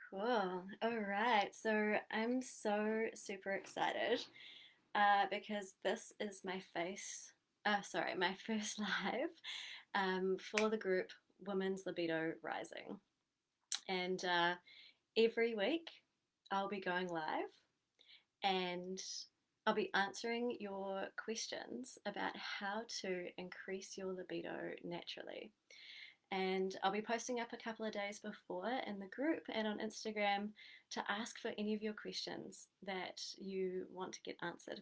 Cool. All right. So I'm so super excited because this is my first live for the group Women's Libido Rising. And every week I'll be going live and I'll be answering your questions about how to increase your libido naturally. And I'll be posting up a couple of days before in the group and on Instagram to ask for any of your questions that you want to get answered.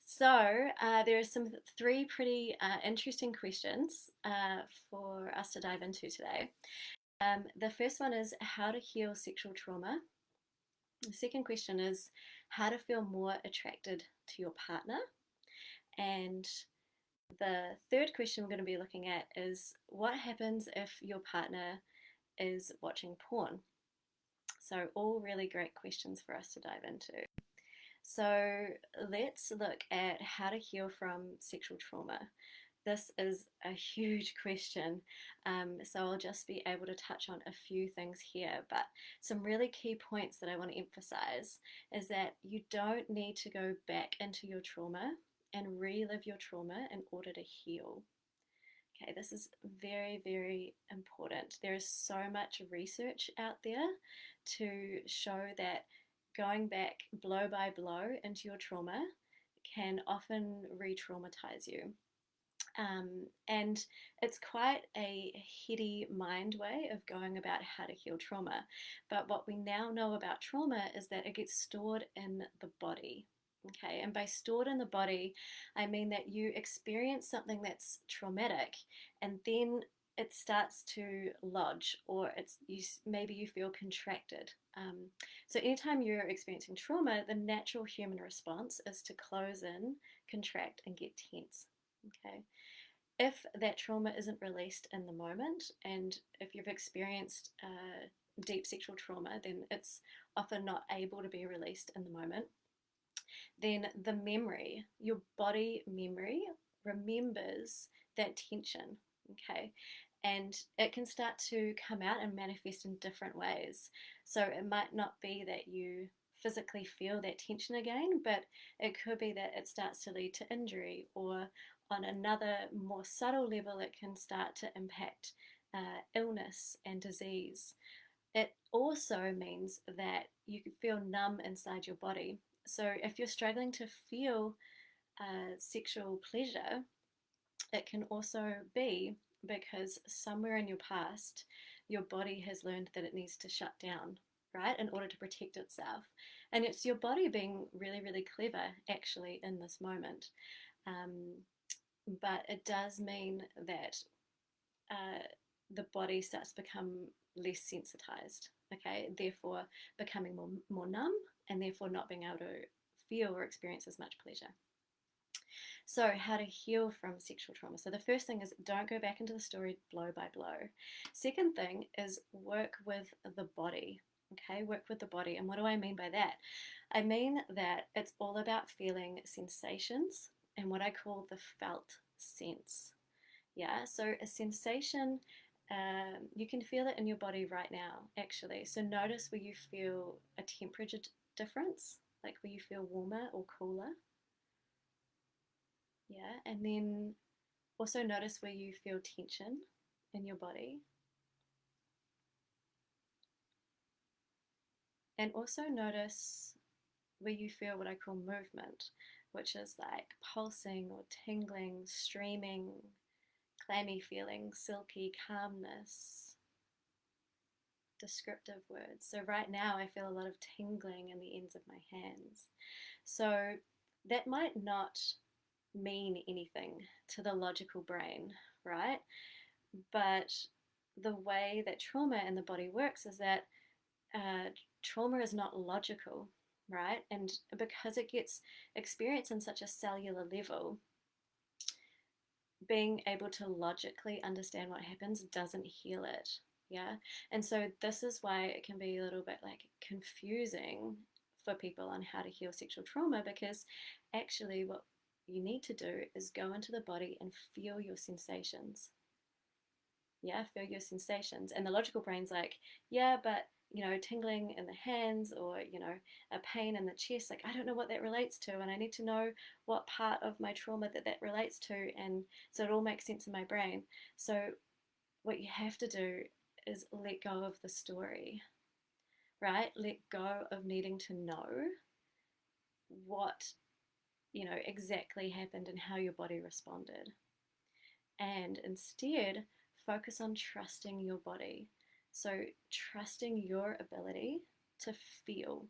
So there are some three pretty interesting questions for us to dive into today. The first one is how to heal sexual trauma. The second question is how to feel more attracted to your partner. And the third question we're going to be looking at is what happens if your partner is watching porn? So, all really great questions for us to dive into. So, let's look at how to heal from sexual trauma. This is a huge question, so I'll just be able to touch on a few things here. But some really key points that I want to emphasize is that you don't need to go back into your trauma and relive your trauma in order to heal. Okay, this is very, very important. There is so much research out there to show that going back blow by blow into your trauma can often re traumatize you. And it's quite a heady mind way of going about how to heal trauma. But what we now know about trauma is that it gets stored in the body. Okay, and by stored in the body, I mean that you experience something that's traumatic and then it starts to lodge, or maybe you feel contracted. So anytime you're experiencing trauma, the natural human response is to close in, contract, and get tense. Okay, if that trauma isn't released in the moment, and if you've experienced deep sexual trauma, then it's often not able to be released in the moment. Then the memory, your body memory, remembers that tension, okay? And it can start to come out and manifest in different ways. So it might not be that you physically feel that tension again, but it could be that it starts to lead to injury, or on another more subtle level, it can start to impact illness and disease. It also means that you can feel numb inside your body. So if you're struggling to feel sexual pleasure, it can also be because somewhere in your past, your body has learned that it needs to shut down, right, in order to protect itself. And it's your body being really, really clever, actually, in this moment. Um, but it does mean that uh, the body starts to become less sensitized, okay, therefore becoming more numb and therefore not being able to feel or experience as much pleasure. So, how to heal from sexual trauma. So, the first thing is don't go back into the story blow by blow. Second thing is work with the body. Okay, work with the body. And what do I mean by that? I mean that it's all about feeling sensations and what I call the felt sense. Yeah, so a sensation, you can feel it in your body right now, actually. So notice where you feel a temperature difference, like where you feel warmer or cooler. Yeah, and then also notice where you feel tension in your body. And also notice where you feel what I call movement, which is like pulsing or tingling, streaming, clammy feeling, silky calmness, descriptive words. So right now I feel a lot of tingling in the ends of my hands. So that might not mean anything to the logical brain, right? But the way that trauma in the body works is that trauma is not logical, right? And because it gets experienced in such a cellular level, being able to logically understand what happens doesn't heal it. Yeah. And so this is why it can be a little bit like confusing for people on how to heal sexual trauma, because actually what you need to do is go into the body and feel your sensations. Yeah, feel your sensations. And the logical brain's like, yeah, but tingling in the hands, or, a pain in the chest. Like, I don't know what that relates to, and I need to know what part of my trauma that relates to, and so it all makes sense in my brain. So what you have to do is let go of the story, right? Let go of needing to know what, exactly happened and how your body responded. And instead, focus on trusting your body. So, trusting your ability to feel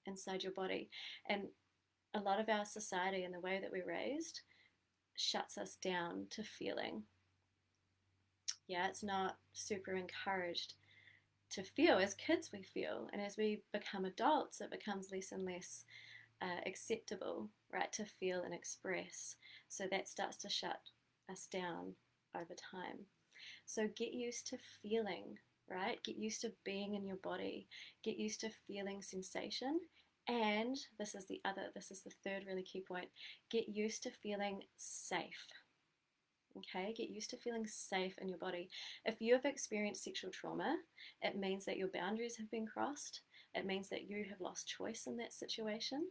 inside your body. And a lot of our society and the way that we're raised shuts us down to feeling. Yeah, it's not super encouraged to feel. As kids, we feel, and as we become adults, it becomes less and less acceptable, right, to feel and express. So that starts to shut us down over time. So get used to feeling, right? Get used to being in your body. Get used to feeling sensation. And this is the third really key point. Get used to feeling safe. Okay, get used to feeling safe in your body. If you have experienced sexual trauma, it means that your boundaries have been crossed. It means that you have lost choice in that situation,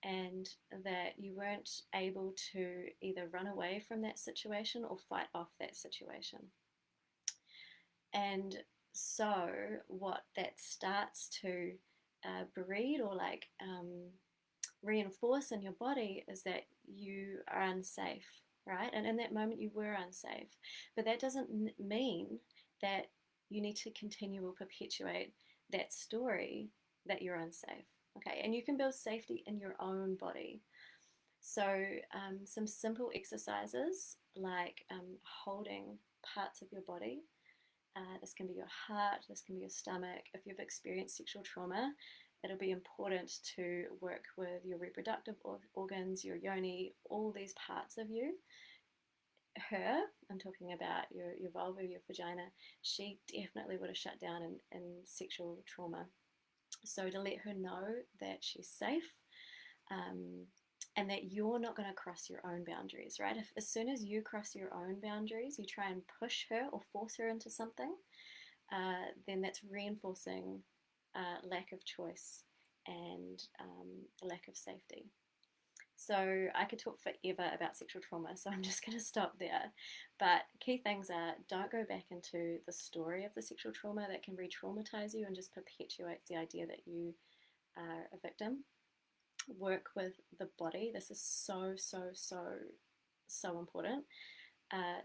and that you weren't able to either run away from that situation or fight off that situation. And so, what that starts to breed, or like reinforce in your body, is that you are unsafe, right? And in that moment, you were unsafe. But that doesn't mean that you need to continue or perpetuate that story that you're unsafe. Okay, and you can build safety in your own body. So, some simple exercises like holding parts of your body. This can be your heart, this can be your stomach. If you've experienced sexual trauma, it'll be important to work with your reproductive organs, your yoni, all these parts of you. Her, I'm talking about your vulva, your vagina, she definitely would have shut down in sexual trauma. So to let her know that she's safe, and that you're not going to cross your own boundaries, right? If as soon as you cross your own boundaries, you try and push her or force her into something, then that's reinforcing lack of choice and lack of safety. So I could talk forever about sexual trauma, so I'm just going to stop there. But key things are, don't go back into the story of the sexual trauma that can re-traumatize you and just perpetuates the idea that you are a victim. Work with the body. This is so, so, so, so important.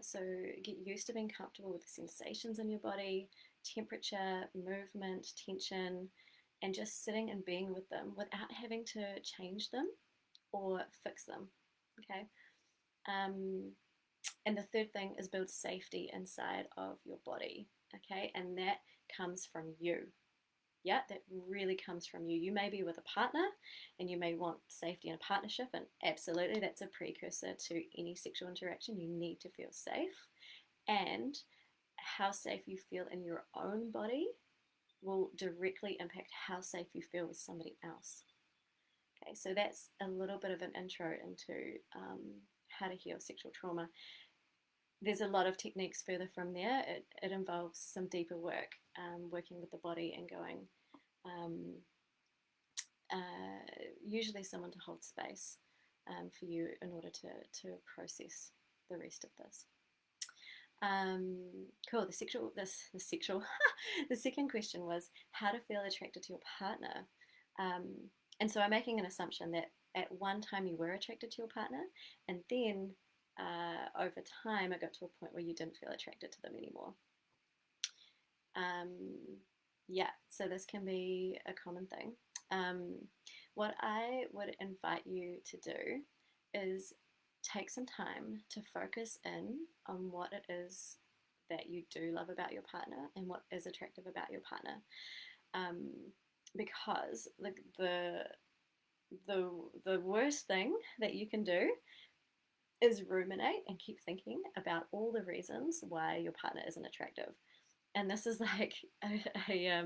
So get used to being comfortable with the sensations in your body, temperature, movement, tension, and just sitting and being with them without having to change them or fix them. Okay. And the third thing is build safety inside of your body. Okay. And that comes from you. Yeah, that really comes from you. You may be with a partner and you may want safety in a partnership, and absolutely that's a precursor to any sexual interaction. You need to feel safe, and how safe you feel in your own body will directly impact how safe you feel with somebody else. Okay, so that's a little bit of an intro into how to heal sexual trauma. There's a lot of techniques further from there. It involves some deeper work, working with the body and going, usually someone to hold space for you in order to process the rest of this. Cool. The sexual. The second question was how to feel attracted to your partner. And so I'm making an assumption that at one time you were attracted to your partner, and then over time it got to a point where you didn't feel attracted to them anymore. Yeah, so this can be a common thing. What I would invite you to do is take some time to focus in on what it is that you do love about your partner and what is attractive about your partner. Because the worst thing that you can do is ruminate and keep thinking about all the reasons why your partner isn't attractive. And this is like a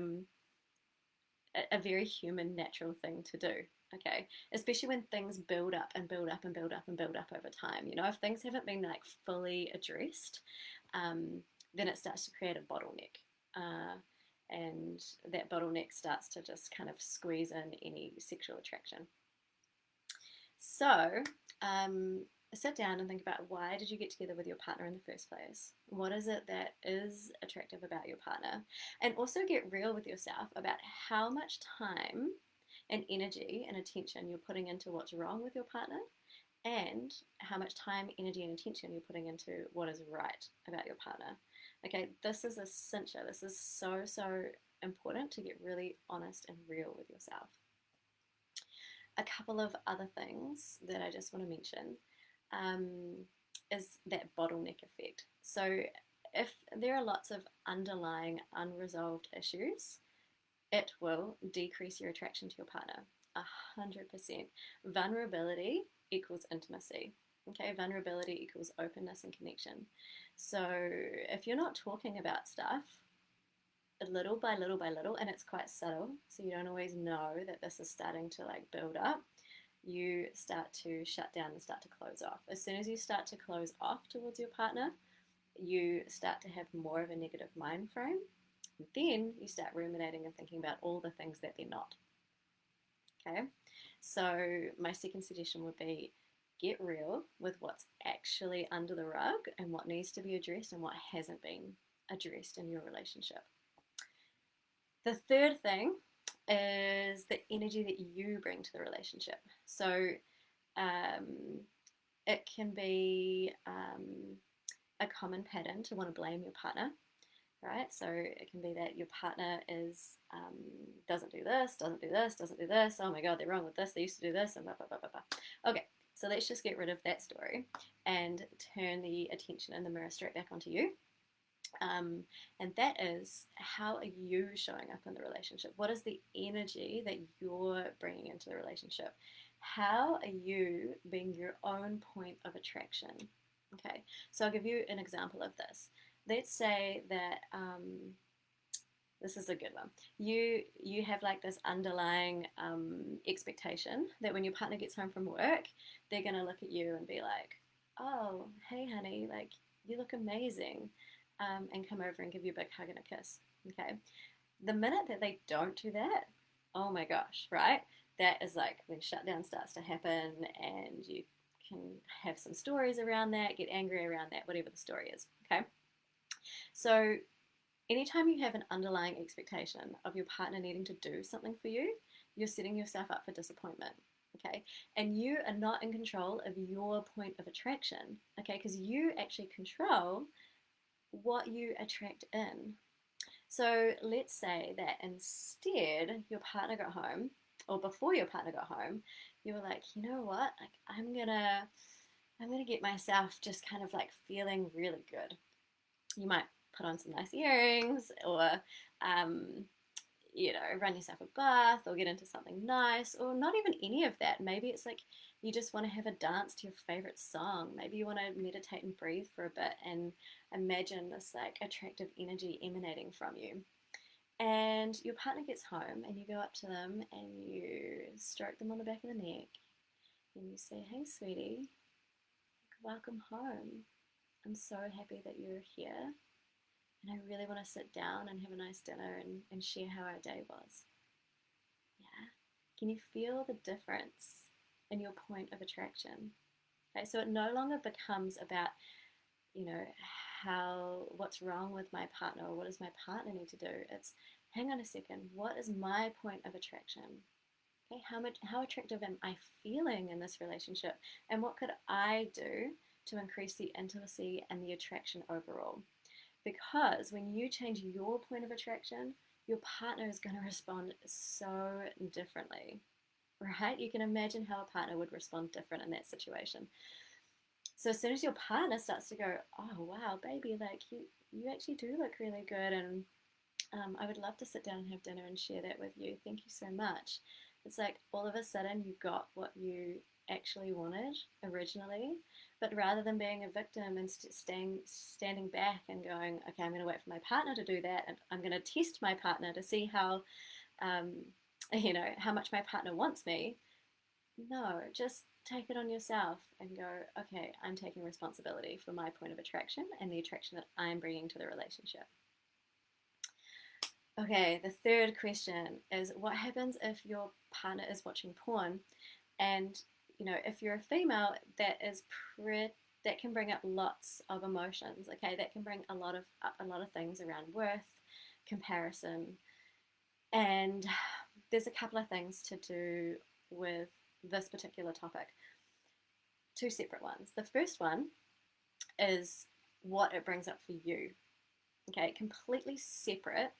very human, natural thing to do. Okay, especially when things build up and build up and build up and build up over time. If things haven't been like fully addressed, then it starts to create a bottleneck, and and that bottleneck starts to just kind of squeeze in any sexual attraction. So, sit down and think about, why did you get together with your partner in the first place? What is it that is attractive about your partner? And also get real with yourself about how much time and energy and attention you're putting into what's wrong with your partner, and how much time, energy, and attention you're putting into what is right about your partner. Okay, this is a cincher. This is so, so important to get really honest and real with yourself. A couple of other things that I just want to mention is that bottleneck effect. So, if there are lots of underlying unresolved issues, it will decrease your attraction to your partner. 100%. Vulnerability equals intimacy. Okay, vulnerability equals openness and connection. So if you're not talking about stuff, little by little by little, and it's quite subtle, so you don't always know that this is starting to like build up, you start to shut down and start to close off. As soon as you start to close off towards your partner, you start to have more of a negative mind frame. And then you start ruminating and thinking about all the things that they're not. Okay, so my second suggestion would be, get real with what's actually under the rug and what needs to be addressed and what hasn't been addressed in your relationship. The third thing is the energy that you bring to the relationship. So it can be a common pattern to want to blame your partner, right? So it can be that your partner is doesn't do this, doesn't do this, doesn't do this. Oh my God, they're wrong with this. They used to do this, and blah, blah, blah, blah, blah. Okay, so let's just get rid of that story and turn the attention and the mirror straight back onto you. And that is, how are you showing up in the relationship? What is the energy that you're bringing into the relationship? How are you being your own point of attraction? Okay, so I'll give you an example of this. Let's say that this is a good one. You have like this underlying expectation that when your partner gets home from work, they're gonna look at you and be like, "Oh, hey, honey, like you look amazing," and come over and give you a big hug and a kiss. Okay, the minute that they don't do that, oh my gosh, right? That is like when shutdown starts to happen, and you can have some stories around that, get angry around that, whatever the story is. Okay, so anytime you have an underlying expectation of your partner needing to do something for you, you're setting yourself up for disappointment. Okay, and you are not in control of your point of attraction. Okay, because you actually control what you attract in. So let's say that instead your partner got home, or before your partner got home, you were like, you know what, like I'm gonna get myself just kind of like feeling really good. You might put on some nice earrings, or run yourself a bath, or get into something nice, or not even any of that. Maybe it's like you just want to have a dance to your favorite song. Maybe you want to meditate and breathe for a bit and imagine this like attractive energy emanating from you. And your partner gets home, and you go up to them and you stroke them on the back of the neck, and you say, "Hey, sweetie, welcome home. I'm so happy that you're here. And I really want to sit down and have a nice dinner and share how our day was." Yeah. Can you feel the difference in your point of attraction? Okay, so it no longer becomes about, what's wrong with my partner, or what does my partner need to do? It's, hang on a second, what is my point of attraction? Okay, how attractive am I feeling in this relationship? And what could I do to increase the intimacy and the attraction overall? Because when you change your point of attraction, your partner is going to respond so differently, right? You can imagine how a partner would respond different in that situation. So as soon as your partner starts to go, "Oh wow, baby, like you actually do look really good, and I would love to sit down and have dinner and share that with you. Thank you so much." It's like all of a sudden you got what you actually wanted originally, but rather than being a victim and standing back and going, "Okay, I'm going to wait for my partner to do that, and I'm going to test my partner to see how how much my partner wants me." No, just take it on yourself and go, "Okay, I'm taking responsibility for my point of attraction and the attraction that I'm bringing to the relationship." Okay, the third question is what happens if your partner is watching porn? And if you're a female, pre- that can bring up lots of emotions. Okay, that can bring a lot of things around worth, comparison, and there's a couple of things to do with this particular topic. Two separate ones. The first one is what it brings up for you. Okay, completely separate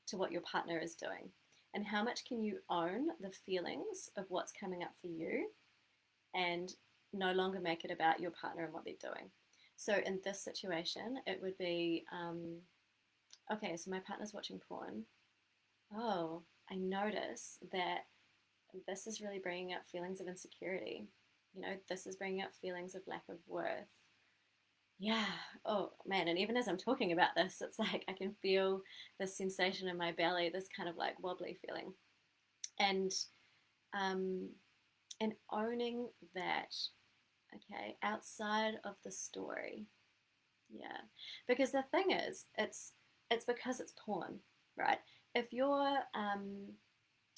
to what your partner is doing. And how much can you own the feelings of what's coming up for you and no longer make it about your partner and what they're doing? So in this situation, it would be okay, so my partner's watching porn. Oh, I notice that this is really bringing up feelings of insecurity. This is bringing up feelings of lack of worth. Yeah. Oh man. And even as I'm talking about this, it's like I can feel this sensation in my belly, this kind of like wobbly feeling. And um, and owning that, okay, outside of the story. Yeah. Because the thing is, it's because it's porn, right? If you're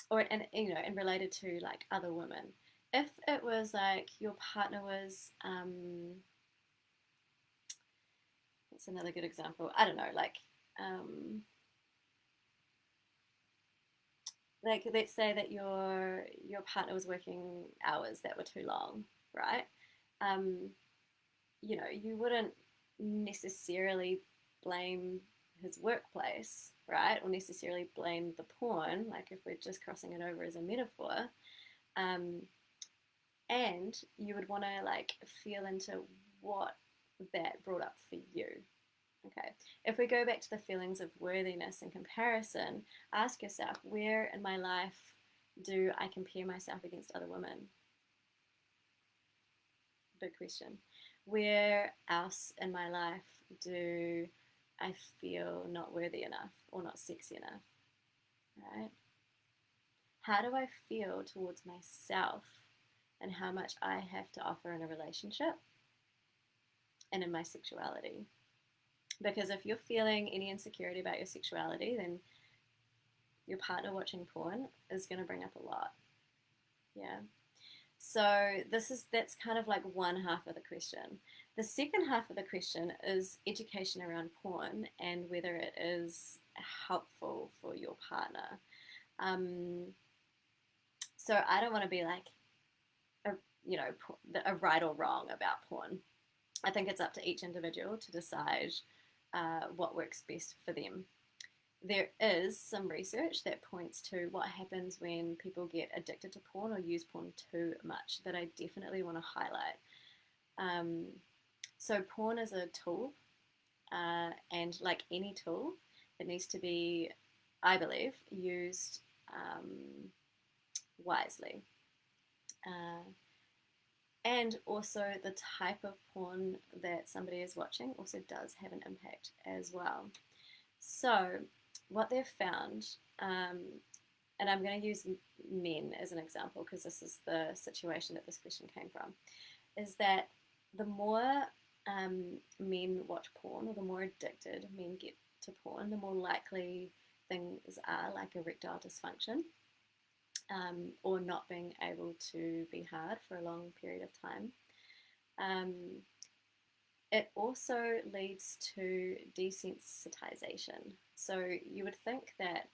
or and and related to like other women, if it was like your partner was what's another good example? I don't know, um, like let's say that your partner was working hours that were too long, right? Um, you wouldn't necessarily blame his workplace, right? Or necessarily blame the porn, like if we're just crossing it over as a metaphor. Um, and you would want to like feel into what that brought up for you. Okay, if we go back to the feelings of worthiness and comparison, ask yourself, where in my life do I compare myself against other women? Big question. Where else in my life do I feel not worthy enough or not sexy enough? Right? How do I feel towards myself and how much I have to offer in a relationship and in my sexuality? Because if you're feeling any insecurity about your sexuality, then your partner watching porn is going to bring up a lot. Yeah. So that's kind of like one half of the question. The second half of the question is education around porn and whether it is helpful for your partner. Um, so I don't want to be like a a right or wrong about porn. I think it's up to each individual to decide what works best for them. There is some research that points to what happens when people get addicted to porn or use porn too much that I definitely want to highlight. Um, so, porn is a tool, and like any tool, it needs to be, I believe, used wisely. Uh, and also, the type of porn that somebody is watching also does have an impact as well. So, what they've found, and I'm going to use men as an example because this is the situation that this question came from, is that the more men watch porn or the more addicted men get to porn, the more likely things are like erectile dysfunction or not being able to be hard for a long period of time. Um, it also leads to desensitization. So you would think that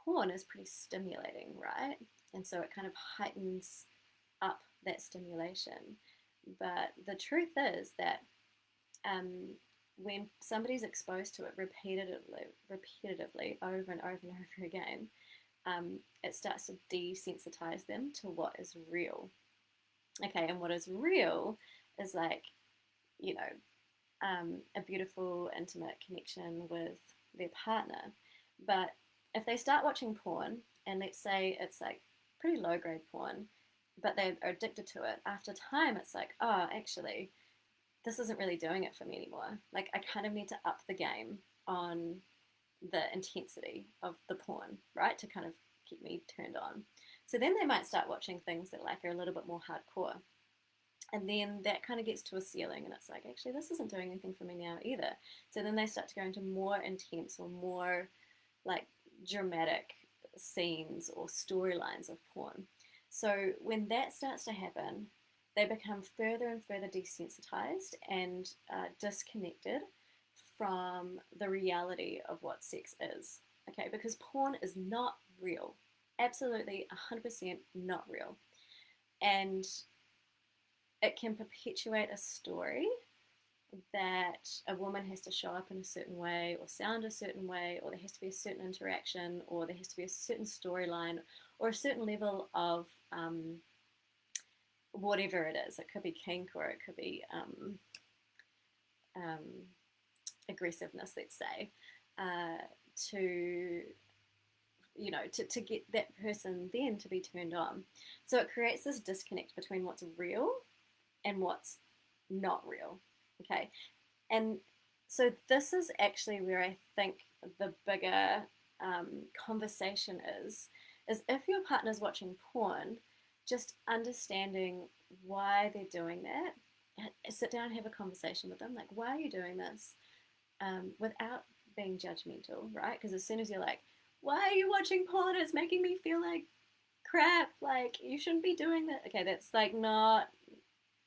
porn is pretty stimulating, right? And so it kind of heightens up that stimulation. But the truth is that um, when somebody's exposed to it repetitively, over and over and over again, it starts to desensitize them to what is real. Okay, and what is real is like, you know, a beautiful, intimate connection with their partner. But if they start watching porn, and let's say it's like pretty low grade porn, but they are addicted to it, after time it's like, oh, actually, this isn't really doing it for me anymore. Like, I kind of need to up the game on the intensity of the porn, right? To kind of keep me turned on. So then they might start watching things that like are a little bit more hardcore. And then that kind of gets to a ceiling, and it's like, actually, this isn't doing anything for me now either. So then they start to go into more intense or more like dramatic scenes or storylines of porn. So when that starts to happen, they become further and further desensitized and disconnected from the reality of what sex is. Okay, because porn is not real. Absolutely 100% not real. And it can perpetuate a story that a woman has to show up in a certain way or sound a certain way, or there has to be a certain interaction, or there has to be a certain storyline or a certain level of whatever it is. It could be kink, or it could be um, aggressiveness, let's say, to to get that person then to be turned on. So it creates this disconnect between what's real and what's not real. Okay. And so this is actually where I think the bigger conversation is if your partner's watching porn, just understanding why they're doing that. Sit down and have a conversation with them. Like, why are you doing this? Without being judgmental, right? Because as soon as you're like, why are you watching porn? It's making me feel like crap. Like, you shouldn't be doing that. Okay, that's like not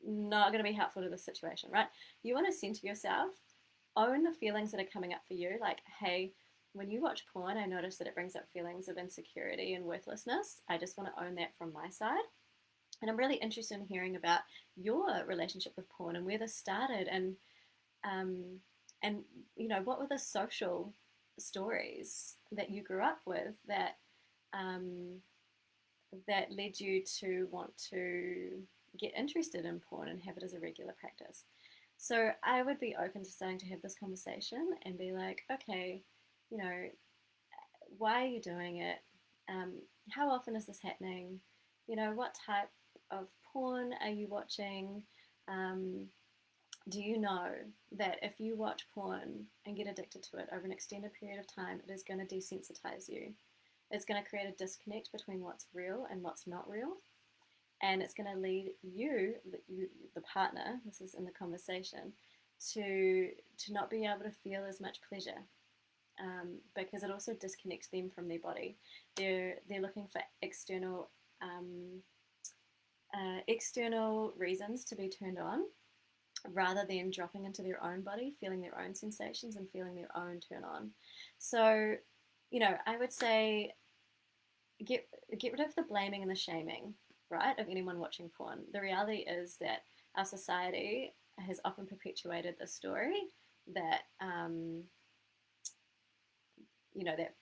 going to be helpful to the situation, right? You want to center yourself, own the feelings that are coming up for you. Like, hey, when you watch porn, I notice that it brings up feelings of insecurity and worthlessness. I just want to own that from my side. And I'm really interested in hearing about your relationship with porn and where this started, um, and what were the social stories that you grew up with um, that led you to want to get interested in porn and have it as a regular practice. So I would be open to starting to have this conversation and be like, okay, you know, why are you doing it? Um, how often is this happening? What type of porn are you watching? Um, do you know that if you watch porn and get addicted to it over an extended period of time, it is going to desensitize you? It's going to create a disconnect between what's real and what's not real. And it's going to lead you, the partner, this is in the conversation, to not be able to feel as much pleasure, because it also disconnects them from their body. They're looking for external reasons to be turned on, rather than dropping into their own body, feeling their own sensations and feeling their own turn on. So, I would say get rid of the blaming and the shaming, right, of anyone watching porn. The reality is that our society has often perpetuated the story that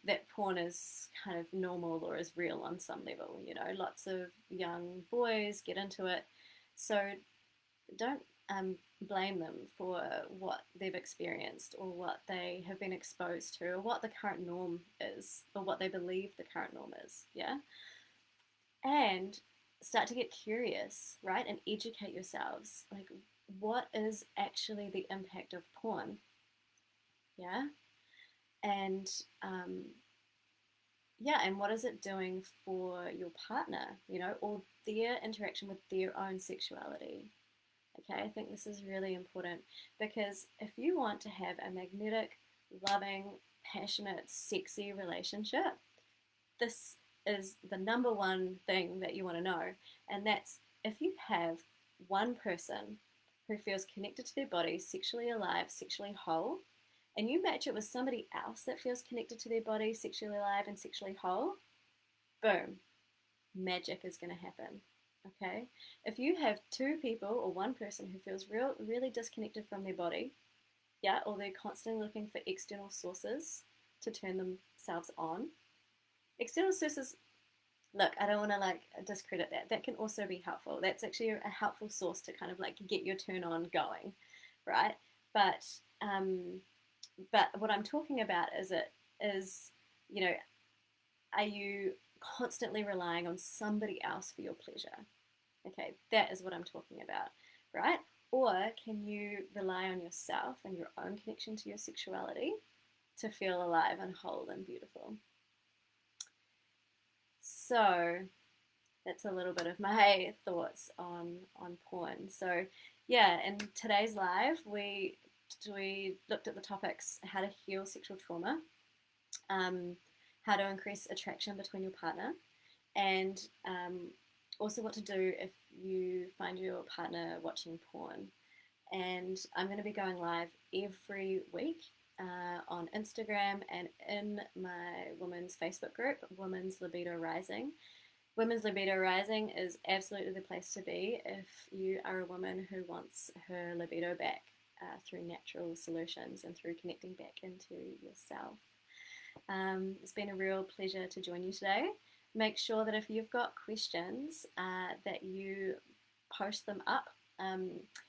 that porn is kind of normal or is real on some level. Lots of young boys get into it, so don't blame them for what they've experienced or what they have been exposed to or what the current norm is or what they believe the current norm is. Yeah. And start to get curious, right? And educate yourselves. Like, what is actually the impact of porn? Yeah. And yeah, and what is it doing for your partner, or their interaction with their own sexuality? Okay, I think this is really important because if you want to have a magnetic, loving, passionate, sexy relationship, this is the number one thing that you want to know. And that's if you have one person who feels connected to their body, sexually alive, sexually whole, and you match it with somebody else that feels connected to their body, sexually alive, and sexually whole, boom, magic is going to happen. Okay? If you have two people or one person who feels really disconnected from their body, yeah, or they're constantly looking for external sources to turn themselves on. External sources, look, I don't want to like discredit that. That can also be helpful. That's actually a helpful source to kind of like get your turn on going, right? But what I'm talking about is, are you constantly relying on somebody else for your pleasure? Okay, that is what I'm talking about, right? Or can you rely on yourself and your own connection to your sexuality to feel alive and whole and beautiful? So that's a little bit of my thoughts on porn. So yeah, in today's live, we looked at the topics: how to heal sexual trauma, how to increase attraction between your partner, and also what to do if you find your partner watching porn. And I'm going to be going live every week on Instagram and in my women's Facebook group, Women's Libido Rising. Women's Libido Rising is absolutely the place to be if you are a woman who wants her libido back through natural solutions and through connecting back into yourself. It's been a real pleasure to join you today. Make sure that if you've got questions that you post them up.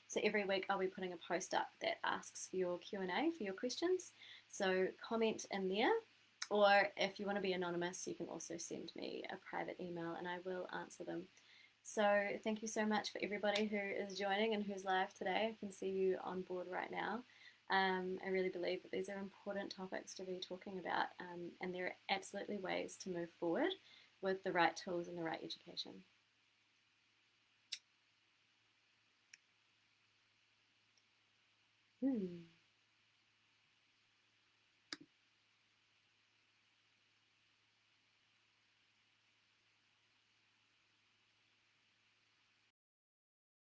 So every week I'll be putting a post up that asks for your Q&A, for your questions. So comment in there, or if you want to be anonymous, you can also send me a private email and I will answer them. So thank you so much for everybody who is joining and who's live today. I can see you on board right now. I really believe that these are important topics to be talking about, and there are absolutely ways to move forward with the right tools and the right education.